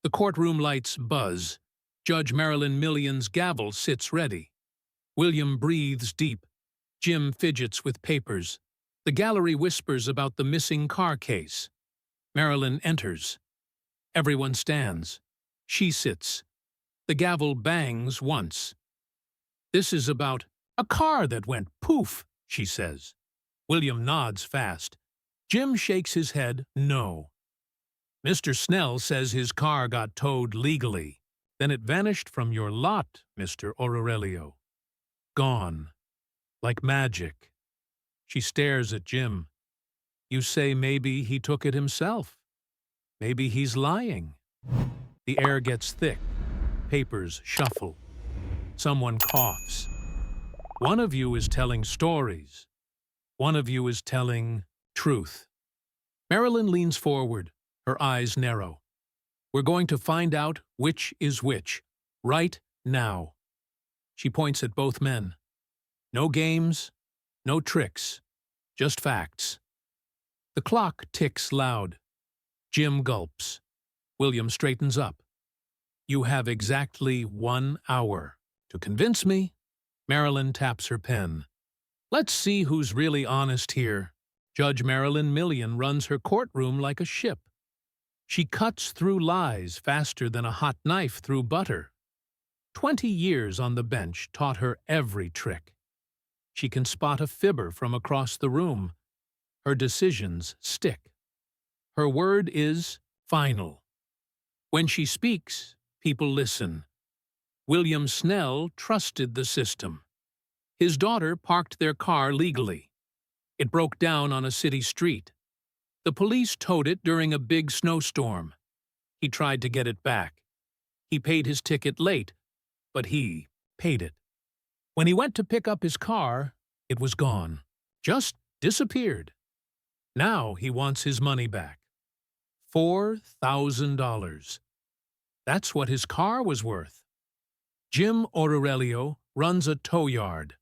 The courtroom lights buzz. Judge Marilyn Milian's gavel sits ready. William breathes deep. Jim fidgets with papers. The gallery whispers about the missing car case. Marilyn enters. Everyone stands. She sits. The gavel bangs once. "This is about a car that went poof," she says. William nods fast. Jim shakes his head no. "Mr. Snell says his car got towed legally. Then it vanished from your lot, Mr. Aurelio. Gone. Like magic." She stares at Jim. "You say maybe he took it himself. Maybe he's lying." The air gets thick. Papers shuffle. Someone coughs. "One of you is telling stories. One of you is telling truth." Marilyn leans forward, her eyes narrow. "We're going to find out which is which, right now." She points at both men. "No games, no tricks, just facts." The clock ticks loud. Jim gulps. William straightens up. "You have exactly 1 hour. To convince me?" Marilyn taps her pen. "Let's see who's really honest here." Judge Marilyn Milian runs her courtroom like a ship. She cuts through lies faster than a hot knife through butter. 20 years on the bench taught her every trick. She can spot a fibber from across the room. Her decisions stick. Her word is final. When she speaks, people listen. William Snell trusted the system. His daughter parked their car legally. It broke down on a city street. The police towed it during a big snowstorm. He tried to get it back. He paid his ticket late, but he paid it. When he went to pick up his car, it was gone. Just disappeared. Now he wants his money back. $4,000. That's what his car was worth. Jim Aurelio runs a tow yard.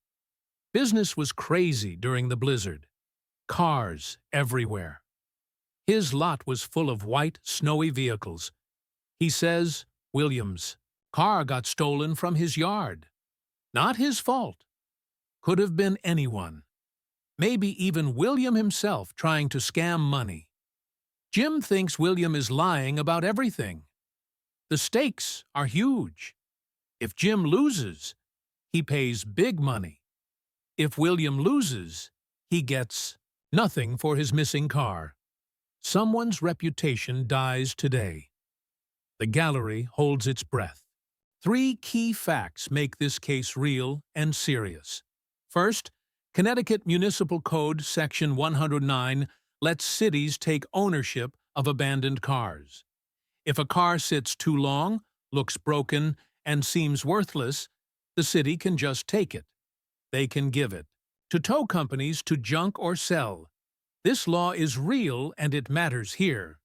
Business was crazy during the blizzard. Cars everywhere. His lot was full of white, snowy vehicles. He says, William's car got stolen from his yard. Not his fault. Could have been anyone. Maybe even William himself trying to scam money. Jim thinks William is lying about everything. The stakes are huge. If Jim loses, he pays big money. If William loses, he gets nothing for his missing car. Someone's reputation dies today. The gallery holds its breath. 3 key facts make this case real and serious. First, Connecticut Municipal Code Section 109 lets cities take ownership of abandoned cars. If a car sits too long, looks broken, and seems worthless, the city can just take it. They can give it to tow companies to junk or sell. This law is real and it matters here.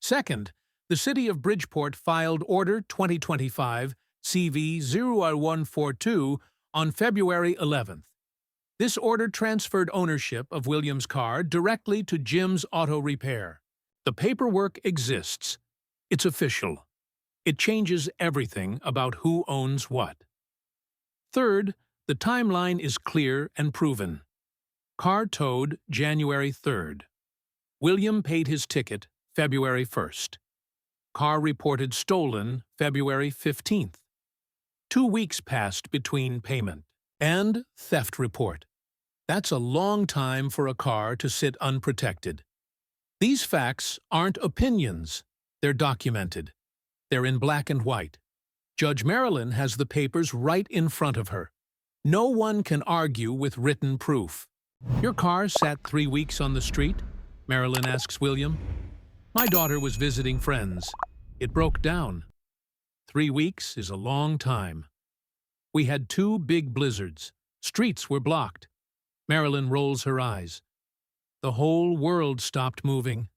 Second, the City of Bridgeport filed Order 2025 CV 0142 on February 11th. This order transferred ownership of William's car directly to Jim's Auto Repair. The paperwork exists. It's official. It changes everything about who owns what. Third, the timeline is clear and proven. Car towed January 3rd. William paid his ticket February 1st. Car reported stolen February 15th. 2 weeks passed between payment and theft report. That's a long time for a car to sit unprotected. These facts aren't opinions. They're documented. They're in black and white. Judge Marilyn has the papers right in front of her. No one can argue with written proof. "Your car sat 3 weeks on the street?" Marilyn asks William. "My daughter was visiting friends. It broke down." 3 weeks is a long time. "We had 2 big blizzards. Streets were blocked." Marilyn rolls her eyes. "The whole world stopped moving."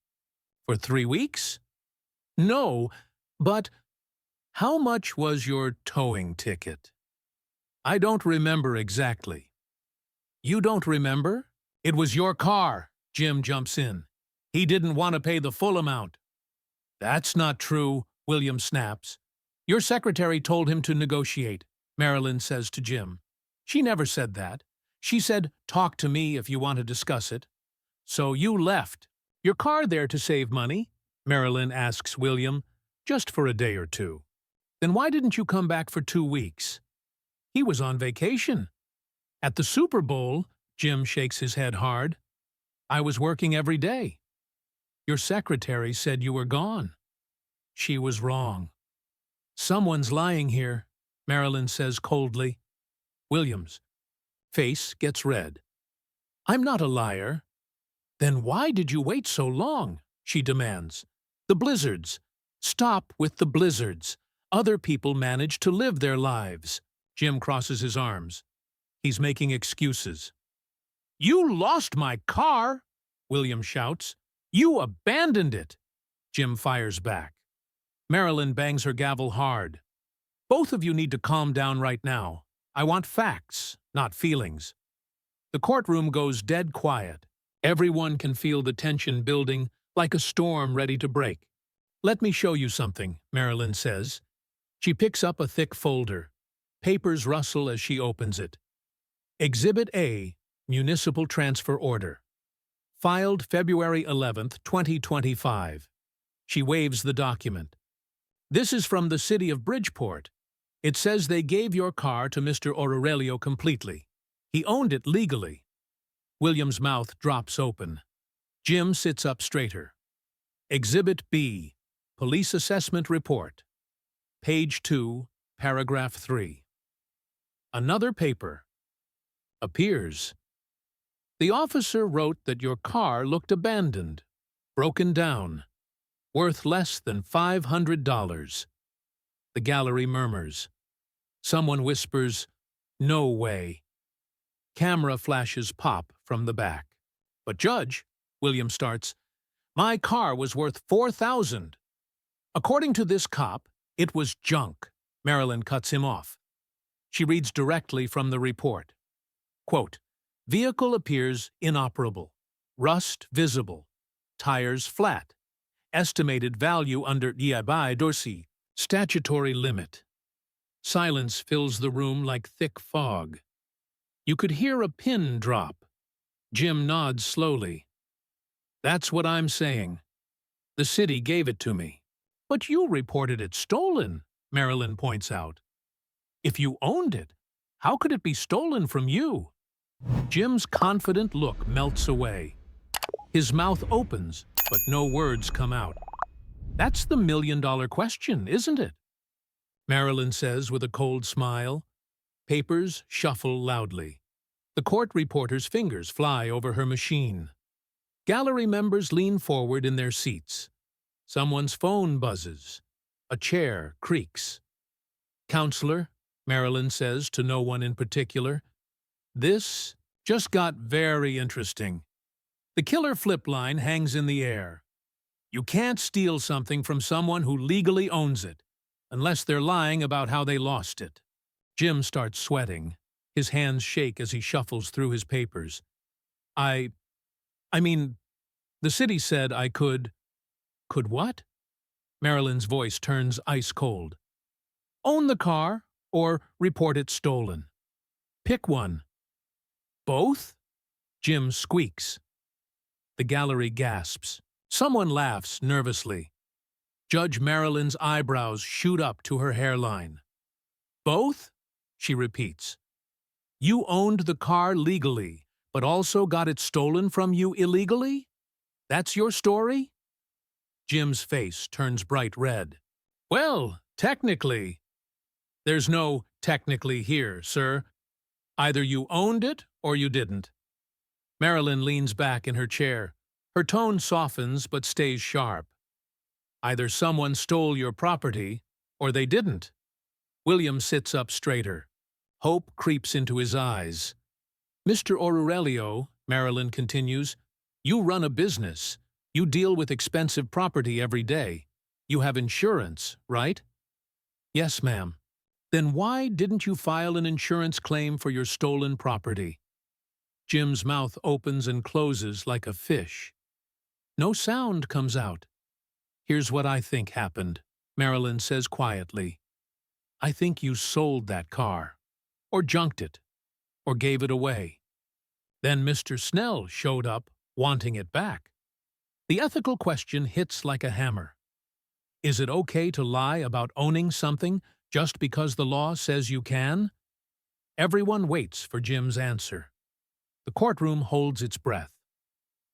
"For 3 weeks?" "No, but how much was your towing ticket?" "I don't remember exactly." "You don't remember? It was your car," Jim jumps in. "He didn't want to pay the full amount." "That's not true. William snaps. Your secretary told him to negotiate, Marilyn says to Jim. She never said that. She said, talk to me if you want to discuss it. So you left. Your car there to save money? Marilyn asks William, just for a day or two. Then why didn't you come back for 2 weeks? He was on vacation. At the Super Bowl, Jim shakes his head hard. I was working every day. Your secretary said you were gone. She was wrong. Someone's lying here, Marilyn says coldly. William's face gets red. I'm not a liar. Then why did you wait so long? She demands. The blizzards. Stop with the blizzards. Other people manage to live their lives. Jim crosses his arms. He's making excuses. You lost my car, William shouts. You abandoned it. Jim fires back. Marilyn bangs her gavel hard. Both of you need to calm down right now. I want facts, not feelings. The courtroom goes dead quiet. Everyone can feel the tension building like a storm ready to break. Let me show you something, Marilyn says. She picks up a thick folder. Papers rustle as she opens it. Exhibit A, Municipal Transfer Order. Filed February 11th, 2025. She waves the document. This is from the city of Bridgeport. It says they gave your car to Mr. Aurelio completely. He owned it legally. William's mouth drops open. Jim sits up straighter. Exhibit B, Police Assessment Report. Page 2, Paragraph 3. Another paper. Appears. The officer wrote that your car looked abandoned, broken down, worth less than $500. The gallery murmurs. Someone whispers, no way. Camera flashes pop from the back. But Judge, William starts, my car was worth $4,000. According to this cop, it was junk. Marilyn cuts him off. She reads directly from the report. Quote, vehicle appears inoperable, rust visible, tires flat, estimated value under Diabai Dorsey, statutory limit. Silence fills the room like thick fog. You could hear a pin drop. Jim nods slowly. That's what I'm saying. The city gave it to me. But you reported it stolen, Marilyn points out. If you owned it, how could it be stolen from you? Jim's confident look melts away. His mouth opens, but no words come out. That's the million-dollar question, isn't it? Marilyn says with a cold smile. Papers shuffle loudly. The court reporter's fingers fly over her machine. Gallery members lean forward in their seats. Someone's phone buzzes. A chair creaks. Counselor, Marilyn says to no one in particular, this just got very interesting. The killer flip line hangs in the air. You can't steal something from someone who legally owns it, unless they're lying about how they lost it. Jim starts sweating. His hands shake as he shuffles through his papers. I mean, the city said I could... Could what? Marilyn's voice turns ice cold. Own the car or report it stolen. Pick one. Both? Jim squeaks. The gallery gasps. Someone laughs nervously. Judge Marilyn's eyebrows shoot up to her hairline. Both? She repeats. You owned the car legally, but also got it stolen from you illegally? That's your story? Jim's face turns bright red. Well, technically. There's no technically here, sir. Either you owned it or you didn't. Marilyn leans back in her chair. Her tone softens but stays sharp. Either someone stole your property or they didn't. William sits up straighter. Hope creeps into his eyes. Mr. Aurelio, Marilyn continues, you run a business. You deal with expensive property every day. You have insurance, right? Yes, ma'am. Then why didn't you file an insurance claim for your stolen property? Jim's mouth opens and closes like a fish. No sound comes out. Here's what I think happened. Marilyn says quietly, "I think you sold that car, or junked it, or gave it away." Then Mr. Snell showed up, wanting it back. The ethical question hits like a hammer. Is it okay to lie about owning something just because the law says you can? Everyone waits for Jim's answer. The courtroom holds its breath.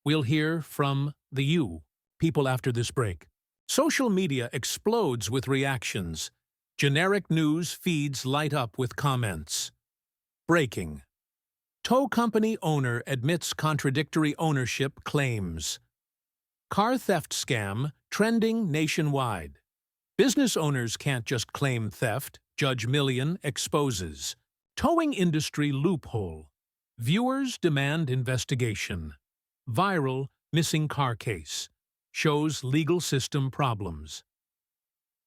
We'll hear from the you, people after this break. Social media explodes with reactions. Generic news feeds light up with comments. Breaking. Tow company owner admits contradictory ownership claims. Car theft scam trending nationwide. Business owners can't just claim theft, Judge Milian exposes. Towing industry loophole. Viewers demand investigation. Viral missing car case. Shows legal system problems.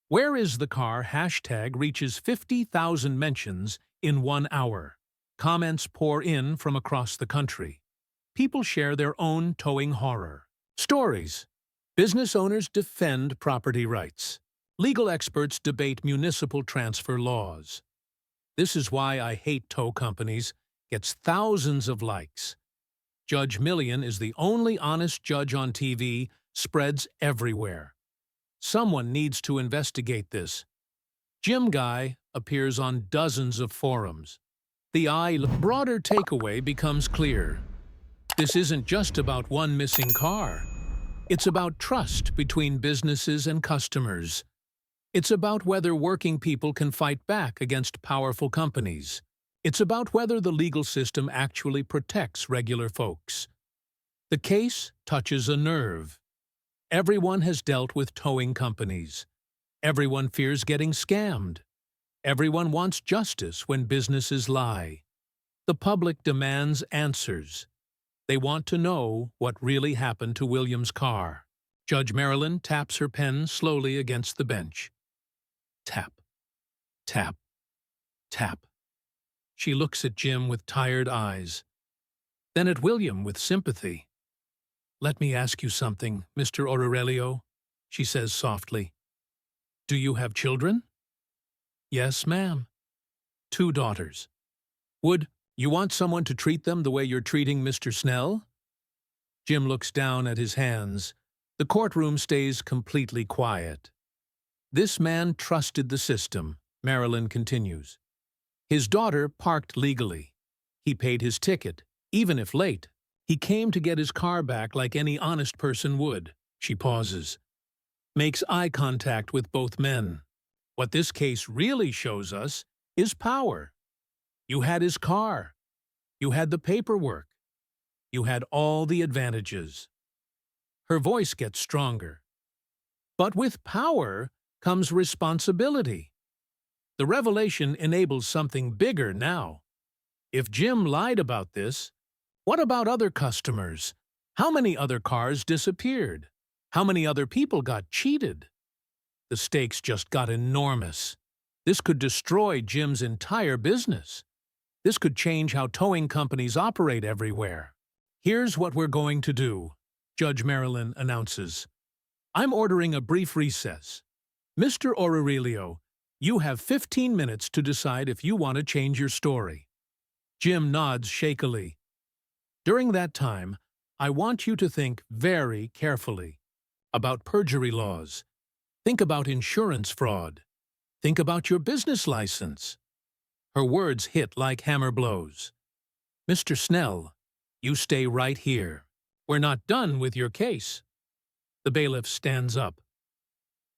Where is the car hashtag reaches 50,000 mentions in 1 hour. Comments pour in from across the country. People share their own towing horror. Stories. Business owners defend property rights. Legal experts debate municipal transfer laws. This is why I hate tow companies gets thousands of likes. Judge Milian is the only honest judge on TV, spreads everywhere. Someone needs to investigate this. Jim Guy appears on dozens of forums. The broader takeaway becomes clear. This isn't just about one missing car. It's about trust between businesses and customers. It's about whether working people can fight back against powerful companies. It's about whether the legal system actually protects regular folks. The case touches a nerve. Everyone has dealt with towing companies. Everyone fears getting scammed. Everyone wants justice when businesses lie. The public demands answers. They want to know what really happened to William's car. Judge Marilyn taps her pen slowly against the bench. Tap, tap, tap. She looks at Jim with tired eyes, then at William with sympathy. "Let me ask you something, Mr. Aurelio," she says softly. "Do you have children?" "Yes, ma'am. 2 daughters. Would you want someone to treat them the way you're treating Mr. Snell?" Jim looks down at his hands. The courtroom stays completely quiet. "This man trusted the system," Marilyn continues. "His daughter parked legally. He paid his ticket, even if late. He came to get his car back like any honest person would." She pauses, makes eye contact with both men. What this case really shows us is power. You had his car. You had the paperwork. You had all the advantages. Her voice gets stronger. But with power comes responsibility. The revelation enables something bigger now. If Jim lied about this, what about other customers? How many other cars disappeared? How many other people got cheated? The stakes just got enormous. This could destroy Jim's entire business. This could change how towing companies operate everywhere. "Here's what we're going to do," Judge Marilyn announces. "I'm ordering a brief recess. Mr. Aurelio, you have 15 minutes to decide if you want to change your story." Jim nods shakily. "During that time, I want you to think very carefully about perjury laws. Think about insurance fraud. Think about your business license." Her words hit like hammer blows. "Mr. Snell, you stay right here. We're not done with your case." The bailiff stands up.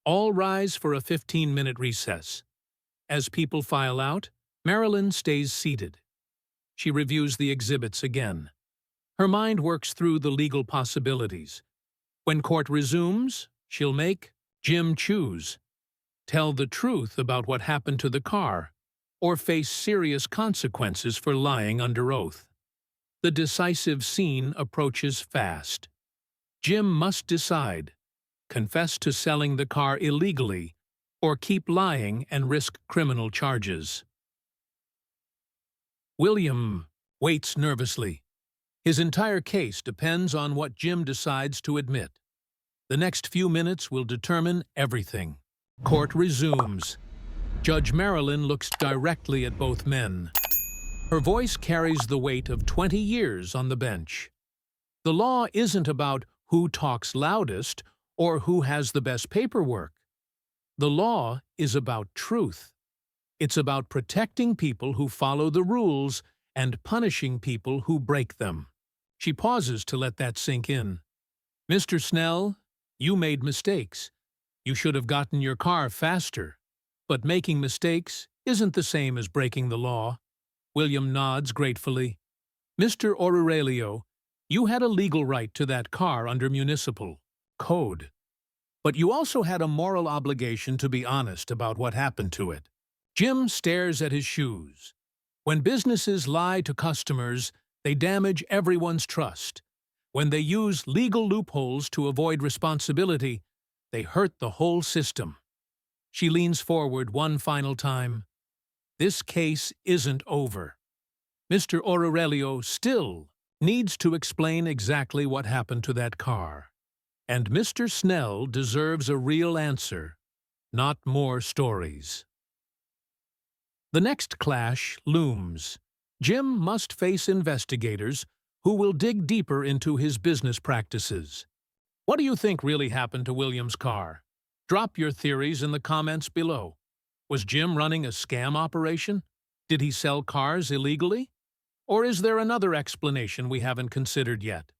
All rise for a 15-minute recess. As people file out, Marilyn stays seated. She reviews the exhibits again. Her mind works through the legal possibilities. When court resumes, she'll make Jim choose. Tell the truth about what happened to the car, or face serious consequences for lying under oath. The decisive scene approaches fast. Jim must decide: confess to selling the car illegally, or keep lying and risk criminal charges. William waits nervously. His entire case depends on what Jim decides to admit. The next few minutes will determine everything. Court resumes. Judge Marilyn looks directly at both men. Her voice carries the weight of 20 years on the bench. The law isn't about who talks loudest or who has the best paperwork. The law is about truth. It's about protecting people who follow the rules and punishing people who break them. She pauses to let that sink in. Mr. Snell, you made mistakes. You should have gotten your car faster. But making mistakes isn't the same as breaking the law. William nods gratefully. Mr. Aurelio, you had a legal right to that car under municipal code. But you also had a moral obligation to be honest about what happened to it. Jim stares at his shoes. When businesses lie to customers, they damage everyone's trust. When they use legal loopholes to avoid responsibility, they hurt the whole system. She leans forward one final time. This case isn't over. Mr. Aurelio still needs to explain exactly what happened to that car. And Mr. Snell deserves a real answer, not more stories. The next clash looms. Jim must face investigators who will dig deeper into his business practices. What do you think really happened to William's car? Drop your theories in the comments below. Was Jim running a scam operation? Did he sell cars illegally? Or is there another explanation we haven't considered yet?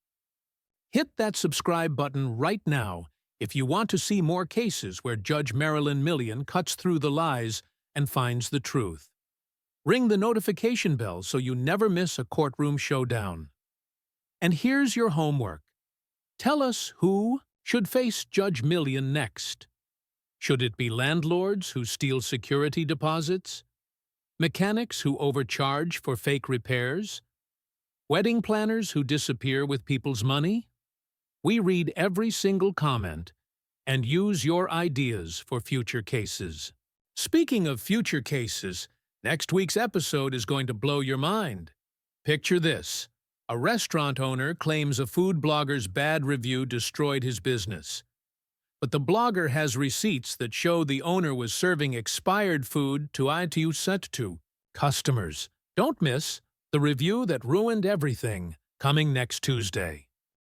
Hit that subscribe button right now if you want to see more cases where Judge Marilyn Milian cuts through the lies and finds the truth. Ring the notification bell so you never miss a courtroom showdown. And here's your homework. Tell us who should face Judge Milian next. Should it be landlords who steal security deposits? Mechanics who overcharge for fake repairs? Wedding planners who disappear with people's money? We read every single comment and use your ideas for future cases. Speaking of future cases, next week's episode is going to blow your mind. Picture this. A restaurant owner claims a food blogger's bad review destroyed his business. But the blogger has receipts that show the owner was serving expired food to customers. Don't miss the review that ruined everything, coming next Tuesday.